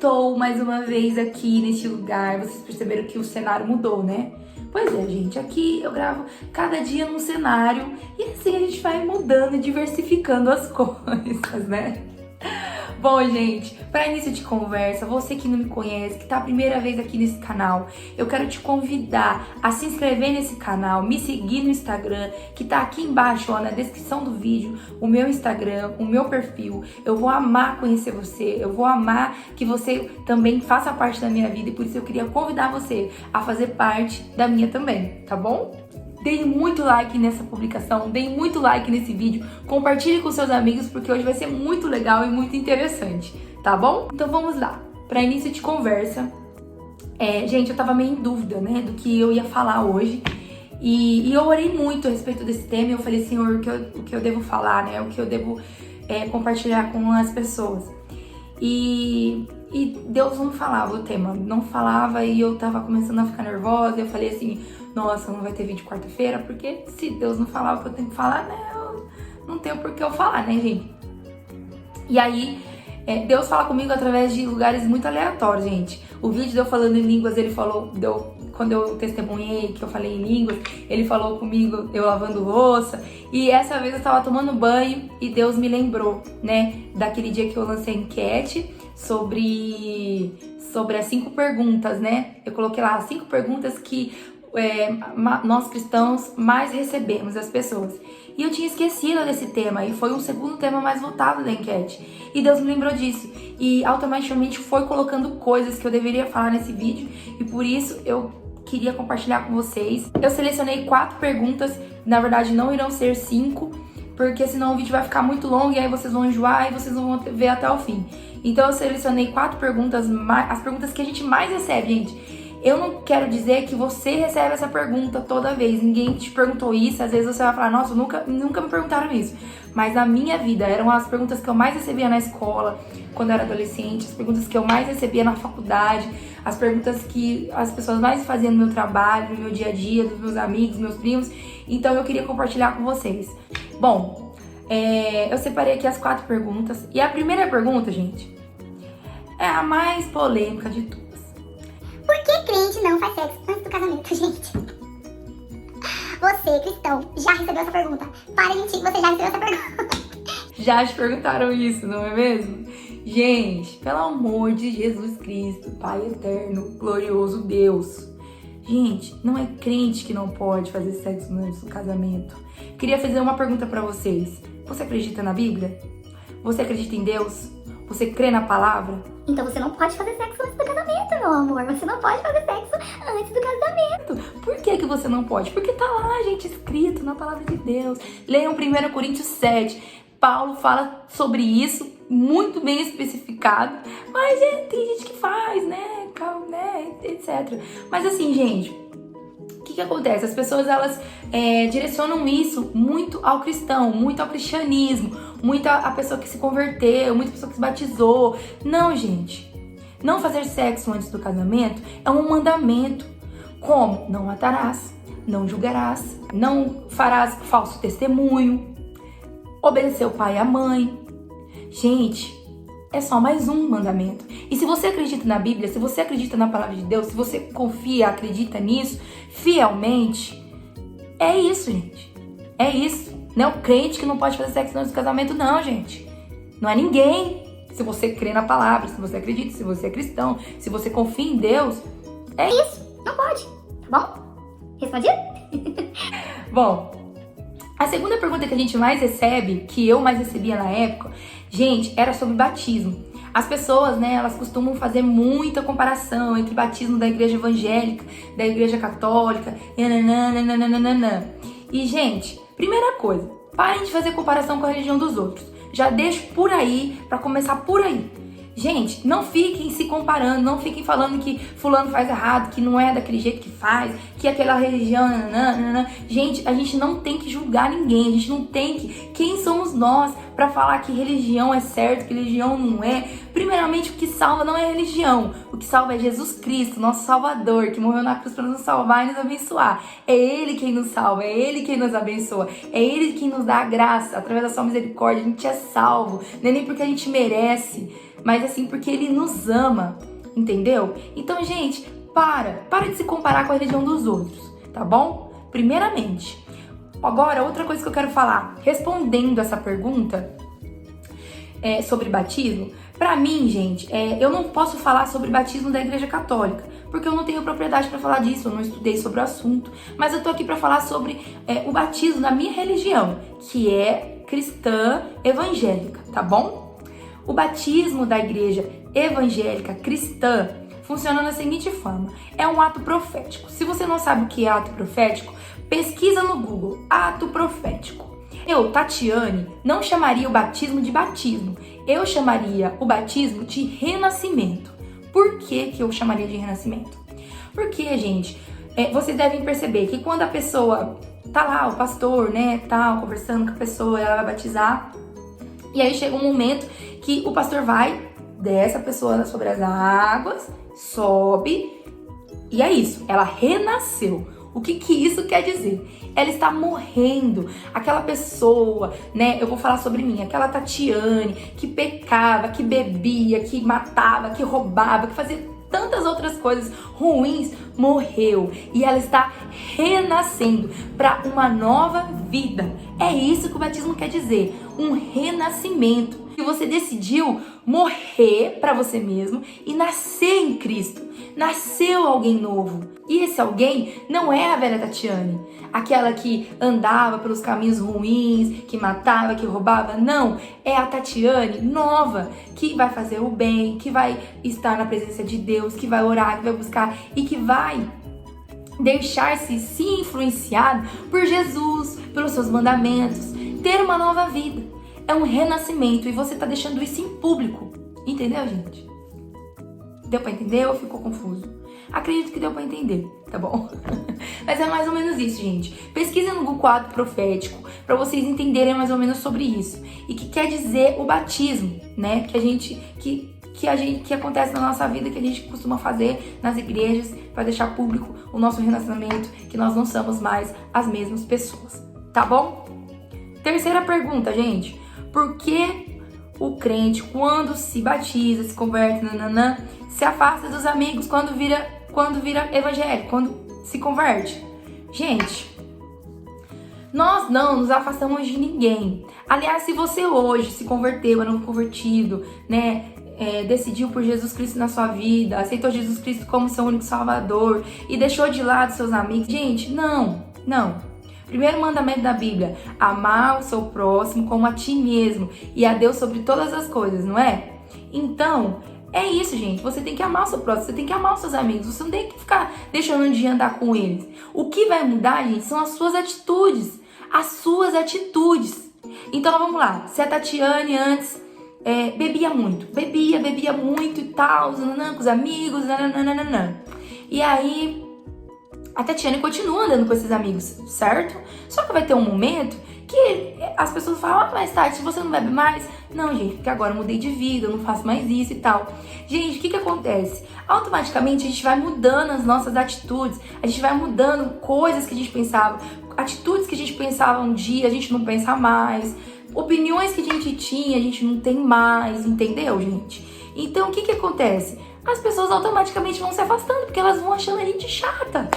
estou mais uma vez aqui neste lugar. Vocês perceberam que o cenário mudou, né? Pois é, gente, aqui eu gravo cada dia num cenário e assim a gente vai mudando e diversificando as coisas, né? Bom, gente, para início de conversa, você que não me conhece, que tá a primeira vez aqui nesse canal, eu quero te convidar a se inscrever nesse canal, me seguir no Instagram, que tá aqui embaixo, ó, na descrição do vídeo, o meu Instagram, o meu perfil. Eu vou amar conhecer você, eu vou amar que você também faça parte da minha vida e por isso eu queria convidar você a fazer parte da minha também, tá bom? Deem muito like nessa publicação, deem muito like nesse vídeo, compartilhe com seus amigos porque hoje vai ser muito legal e muito interessante, tá bom? Então vamos lá, para início de conversa. Gente, eu tava meio em dúvida, né, do que eu ia falar hoje e eu orei muito a respeito desse tema e eu falei, Senhor, o que eu devo falar, né, o que eu devo compartilhar com as pessoas. E Deus não falava o tema, não falava e eu tava começando a ficar nervosa. Eu falei assim, nossa, não vai ter vídeo quarta-feira, porque se Deus não falar o que eu tenho que falar, né, eu não tenho por que eu falar, né, gente? E aí, Deus fala comigo através de lugares muito aleatórios, gente. O vídeo de eu falando em línguas, ele falou, quando eu testemunhei que eu falei em línguas, ele falou comigo, eu lavando louça. E essa vez eu tava tomando banho e Deus me lembrou, né, daquele dia que eu lancei a enquete sobre as 5 perguntas, né? Eu coloquei lá as 5 perguntas que nós cristãos mais recebemos das pessoas. E eu tinha esquecido desse tema e foi o segundo tema mais votado da enquete. E Deus me lembrou disso e automaticamente foi colocando coisas que eu deveria falar nesse vídeo e por isso eu queria compartilhar com vocês. Eu selecionei 4 perguntas, na verdade não irão ser 5, porque senão o vídeo vai ficar muito longo e aí vocês vão enjoar e vocês não vão ver até o fim. Então eu selecionei 4 perguntas, as perguntas que a gente mais recebe, gente. Eu não quero dizer que você recebe essa pergunta toda vez, ninguém te perguntou isso, às vezes você vai falar, nossa, nunca me perguntaram isso. Mas na minha vida, eram as perguntas que eu mais recebia na escola, quando eu era adolescente, as perguntas que eu mais recebia na faculdade, as perguntas que as pessoas mais faziam no meu trabalho, no meu dia a dia, dos meus amigos, meus primos. Então eu queria compartilhar com vocês. Bom, eu separei aqui as 4 perguntas. E a primeira pergunta, gente, é a mais polêmica de todas. Por que crente não faz sexo antes do casamento, gente? Você, cristão, já recebeu essa pergunta. Para de mentir, você já recebeu essa pergunta. Já te perguntaram isso, não é mesmo? Gente, pelo amor de Jesus Cristo, Pai eterno, glorioso Deus. Gente, não é crente que não pode fazer sexo antes do casamento. Queria fazer uma pergunta pra vocês. Você acredita na Bíblia? Você acredita em Deus? Você crê na palavra? Então você não pode fazer sexo antes do casamento, meu amor. Você não pode fazer sexo antes do casamento. Por que você não pode? Porque tá lá, gente, escrito na palavra de Deus. Leiam 1 Coríntios 7. Paulo fala sobre isso, muito bem especificado. Mas tem gente que faz, né, etc. Mas assim, gente, o que acontece? As pessoas, elas direcionam isso muito ao cristão, muito ao cristianismo, muito à pessoa que se converteu, muita pessoa que se batizou. Não, gente. Não fazer sexo antes do casamento é um mandamento. Como? Não matarás, não julgarás, não farás falso testemunho, obedecer o pai e a mãe. Gente, é só mais um mandamento. E se você acredita na Bíblia, se você acredita na palavra de Deus, se você confia, acredita nisso, fielmente, é isso, gente. É isso. Não é o crente que não pode fazer sexo antes do casamento, não, gente. Não é ninguém. Se você crê na palavra, se você acredita, se você é cristão, se você confia em Deus, é isso. Não pode, tá bom? Respondido? Bom, a segunda pergunta que a gente mais recebe, que eu mais recebia na época, gente, era sobre batismo. As pessoas, né, elas costumam fazer muita comparação entre batismo da igreja evangélica, da igreja católica, nananana. E, gente, primeira coisa, parem de fazer comparação com a religião dos outros. Já deixo por aí, pra começar por aí. Gente, não fiquem se comparando, não fiquem falando que fulano faz errado, que não é daquele jeito que faz, que aquela religião... Gente, a gente não tem que julgar ninguém, a gente não tem que... Quem somos nós pra falar que religião é certo, que religião não é? Primeiramente, o que salva não é a religião, o que salva é Jesus Cristo, nosso Salvador, que morreu na cruz para nos salvar e nos abençoar. É Ele quem nos salva, é Ele quem nos abençoa, é Ele quem nos dá a graça, através da sua misericórdia a gente é salvo, não é nem porque a gente merece. mas assim porque Ele nos ama, entendeu? Então, gente, para de se comparar com a religião dos outros, tá bom? Primeiramente. Agora, outra coisa que eu quero falar, respondendo essa pergunta sobre batismo, pra mim, gente, eu não posso falar sobre batismo da Igreja Católica, porque eu não tenho propriedade pra falar disso, eu não estudei sobre o assunto, mas eu tô aqui pra falar sobre o batismo da minha religião, que é cristã evangélica, tá bom? O batismo da Igreja Evangélica Cristã funciona da seguinte forma: é um ato profético. Se você não sabe o que é ato profético, pesquisa no Google, ato profético. Eu, Tatiane, não chamaria o batismo de batismo, eu chamaria o batismo de renascimento. Por que eu chamaria de renascimento? Porque, gente, vocês devem perceber que quando a pessoa tá lá, o pastor, né, tal, conversando com a pessoa, ela vai batizar, e aí chega um momento que o pastor desce a pessoa sobre as águas, sobe, e é isso, ela renasceu. O que isso quer dizer? Ela está morrendo. Aquela pessoa, né? Eu vou falar sobre mim. Aquela Tatiane que pecava, que bebia, que matava, que roubava, que fazia tantas outras coisas ruins, morreu. E ela está renascendo para uma nova vida. É isso que o batismo quer dizer. Um renascimento. Que você decidiu morrer para você mesmo e nascer em Cristo. Nasceu alguém novo. E esse alguém não é a velha Tatiane, aquela que andava pelos caminhos ruins, que matava, que roubava. Não, é a Tatiane nova, que vai fazer o bem, que vai estar na presença de Deus, que vai orar, que vai buscar e que vai deixar-se influenciar por Jesus, pelos seus mandamentos, ter uma nova vida. É um renascimento e você tá deixando isso em público. Entendeu, gente? Deu pra entender ou ficou confuso? Acredito que deu pra entender, tá bom? Mas é mais ou menos isso, gente. Pesquisem no Google ato profético pra vocês entenderem mais ou menos sobre isso. E que quer dizer o batismo, né? Que acontece na nossa vida, que a gente costuma fazer nas igrejas pra deixar público o nosso renascimento, que nós não somos mais as mesmas pessoas, tá bom? Terceira pergunta, gente. Por que o crente, quando se batiza, se converte, se afasta dos amigos quando vira evangélico, quando se converte? Gente, nós não nos afastamos de ninguém. Aliás, se você hoje se converteu, é novo convertido, né? Decidiu por Jesus Cristo na sua vida, aceitou Jesus Cristo como seu único salvador e deixou de lado seus amigos. Gente, não. Primeiro mandamento da Bíblia: amar o seu próximo como a ti mesmo e a Deus sobre todas as coisas, não é? Então, é isso, gente. Você tem que amar o seu próximo, você tem que amar os seus amigos, você não tem que ficar deixando de andar com eles. O que vai mudar, gente, são as suas atitudes. As suas atitudes. Então, vamos lá. Se a Tatiane antes bebia muito e tal, com os amigos, e aí a Tatiane continua andando com esses amigos, certo? Só que vai ter um momento que as pessoas falam: mas Tati, se você não bebe mais? Não, gente, porque agora eu mudei de vida, eu não faço mais isso e tal. Gente, o que acontece? Automaticamente a gente vai mudando as nossas atitudes, a gente vai mudando coisas que a gente pensava, atitudes que a gente pensava um dia, a gente não pensa mais, opiniões que a gente tinha, a gente não tem mais, entendeu, gente? Então, o que acontece? As pessoas automaticamente vão se afastando, porque elas vão achando a gente chata.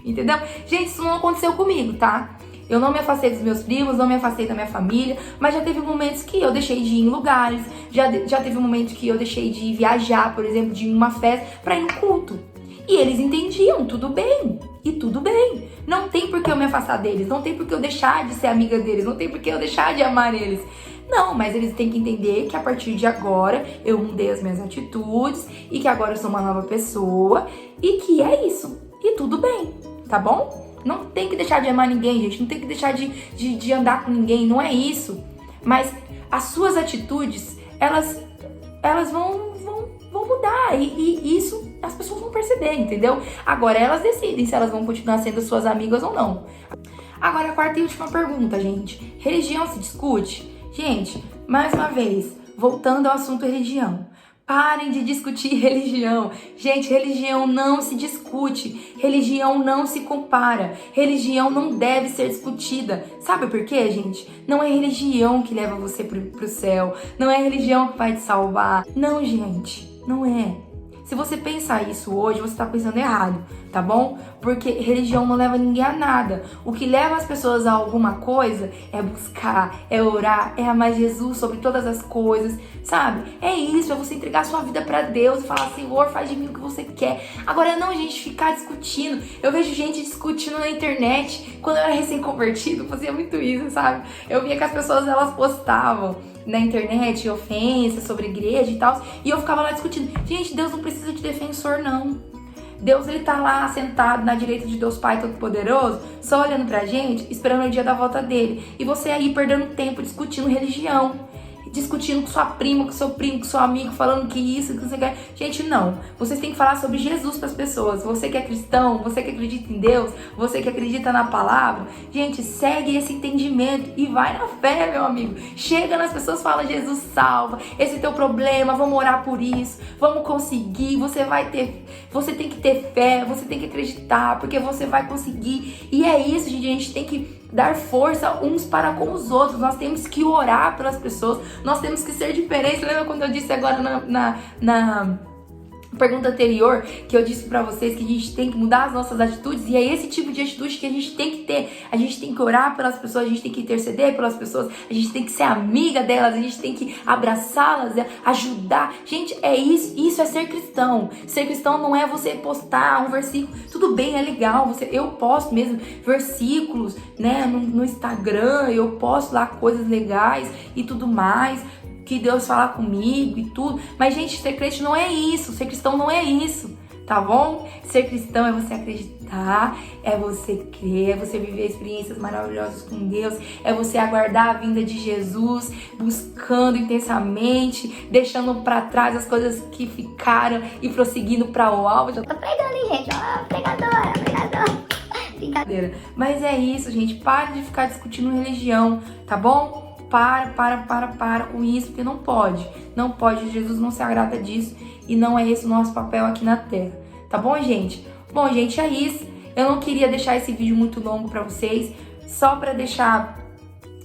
Entendeu? Gente, isso não aconteceu comigo, tá? Eu não me afastei dos meus primos, não me afastei da minha família, mas já teve momentos que eu deixei de ir em lugares, já teve momentos que eu deixei de viajar, por exemplo, de ir em uma festa pra ir no culto. E eles entendiam, tudo bem, e tudo bem. Não tem por que eu me afastar deles, não tem por que eu deixar de ser amiga deles, não tem por que eu deixar de amar eles. Não, mas eles têm que entender que a partir de agora eu mudei as minhas atitudes e que agora eu sou uma nova pessoa e que é isso. E tudo bem, tá bom? Não tem que deixar de amar ninguém, gente. Não tem que deixar de andar com ninguém, não é isso. Mas as suas atitudes, elas vão mudar e isso as pessoas vão perceber, entendeu? Agora elas decidem se elas vão continuar sendo suas amigas ou não. Agora a quarta e última pergunta, gente. Religião se discute? Gente, mais uma vez, voltando ao assunto religião. Parem de discutir religião. Gente, religião não se discute. Religião não se compara. Religião não deve ser discutida. Sabe por quê, gente? Não é religião que leva você pro céu. Não é religião que vai te salvar. Não, gente. Não é. Se você pensar isso hoje, você tá pensando errado, tá bom? Porque religião não leva ninguém a nada. O que leva as pessoas a alguma coisa é buscar, é orar, é amar Jesus sobre todas as coisas, sabe? É isso, é você entregar sua vida pra Deus e falar, Senhor, faz de mim o que você quer. Agora não, gente, ficar discutindo. Eu vejo gente discutindo na internet. Quando eu era recém-convertido, eu fazia muito isso, sabe? Eu via que as pessoas, elas postavam na internet ofensas sobre igreja e tal, e eu ficava lá discutindo. Gente, Deus não precisa de defensor, não. Deus, ele tá lá sentado na direita de Deus Pai Todo-Poderoso, só olhando pra gente, esperando o dia da volta dele. E você aí perdendo tempo discutindo religião, discutindo com sua prima, com seu primo, com seu amigo, falando que isso, que você quer. Gente, não. Vocês têm que falar sobre Jesus para as pessoas. Você que é cristão, você que acredita em Deus, você que acredita na palavra, gente, segue esse entendimento e vai na fé, meu amigo. Chega nas pessoas, fala, Jesus salva, esse é teu problema, vamos orar por isso, vamos conseguir, você tem que ter fé, você tem que acreditar, porque você vai conseguir. E é isso, gente, a gente tem que dar força uns para com os outros. Nós temos que orar pelas pessoas. Nós temos que ser diferentes. Lembra quando eu disse agora na pergunta anterior, que eu disse pra vocês que a gente tem que mudar as nossas atitudes? E é esse tipo de atitude que a gente tem que ter. A gente tem que orar pelas pessoas, a gente tem que interceder pelas pessoas, a gente tem que ser amiga delas, a gente tem que abraçá-las, ajudar. Gente, é isso. Isso é ser cristão. Ser cristão não é você postar um versículo. Tudo bem, é legal. Eu posto mesmo versículos, né, no Instagram, eu posto lá coisas legais e tudo mais, que Deus fala comigo e tudo. Mas, gente, ser crente não é isso. Ser cristão não é isso, tá bom? Ser cristão é você acreditar, é você crer, é você viver experiências maravilhosas com Deus, é você aguardar a vinda de Jesus, buscando intensamente, deixando pra trás as coisas que ficaram e prosseguindo pra o alvo. Tô pregando, hein, gente? Ó, pregadora. Brincadeira. Mas é isso, gente. Pare de ficar discutindo religião, tá bom? Para com isso, porque não pode. Não pode, Jesus não se agrada disso e não é esse o nosso papel aqui na Terra. Tá bom, gente? Bom, gente, é isso. Eu não queria deixar esse vídeo muito longo pra vocês, só pra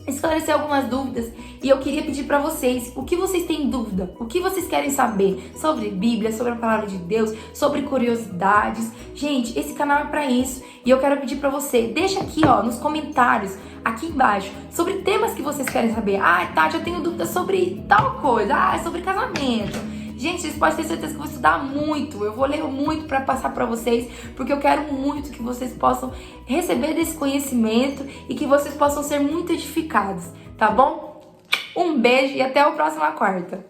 esclarecer algumas dúvidas. E eu queria pedir pra vocês, o que vocês têm dúvida? O que vocês querem saber sobre Bíblia, sobre a Palavra de Deus, sobre curiosidades? Gente, esse canal é pra isso. E eu quero pedir pra você, deixa aqui, ó, nos comentários, aqui embaixo, sobre temas que vocês querem saber. Ah, Tati, eu tenho dúvida sobre tal coisa. Ah, é sobre casamento. Gente, vocês podem ter certeza que eu vou estudar muito, eu vou ler muito para passar para vocês, porque eu quero muito que vocês possam receber desse conhecimento e que vocês possam ser muito edificados, tá bom? Um beijo e até a próxima quarta.